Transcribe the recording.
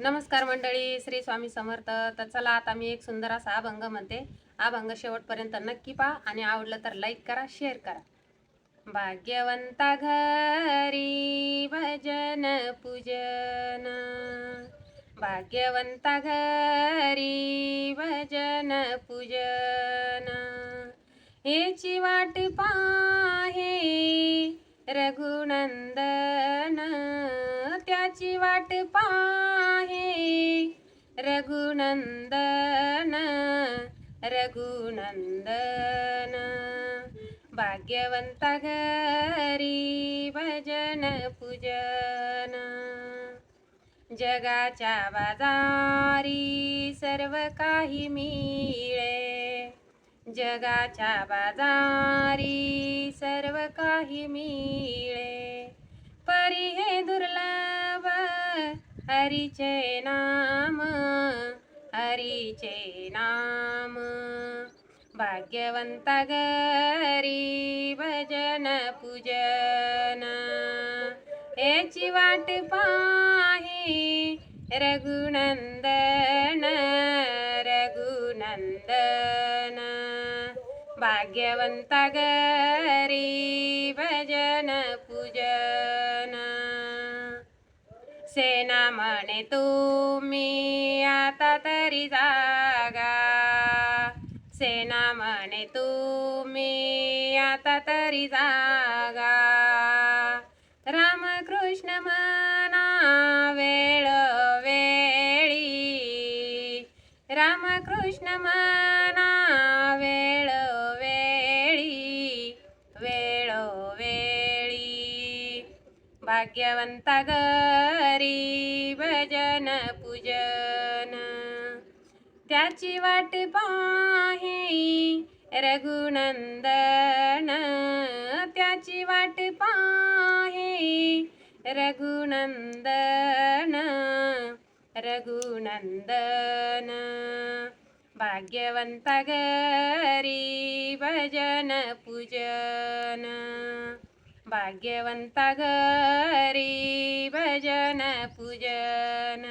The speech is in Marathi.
नमस्कार मंडळी, श्री स्वामी समर्थ. तर चला आता मी एक सुंदर असा अभंग म्हणते. अभंग शेवटपर्यंत नक्की पहा आणि आवडलं तर लाईक करा, शेअर करा. भाग्यवंता घरी भजन पूजन, भाग्यवंता घरी भजन पूजन, हेची वाट पाहे रघुनंदन, त्याची वाट पाहे रघुनंदन, रघुनंदन. भाग्यवंता घरी भजन पूजन, जगाच्या बाजारी सर्व काही मिळे, जगाच्या बाजारी सर्व काही मिळे, परी हे दुर्लभ हरीचे नाम, हरीचे नाम. भाग्यवंता घरी भजन पूजन, हेची वाट पाहे रघुनंदन, रघुनंदन. भाग्यवंता घरी भजन पूजन. सेना म्हणे तुम्ही आता तरी जागा, सेना म्हणे तुम्ही आता तरी जागा, रामकृष्ण म्हणा वेळोवेळी, रामकृष्ण म्हणा वेळोवेळी, वेळोवेळी. भाग्यवंता घरी भजन पूजन, त्याची वाट पाहे रघुनंदन, त्याची वाट पाहे रघुनंदन, रघुनंदन. भाग्यवंता घरी भजन पूजन, भाग्यवंता घरी भजन पूजन.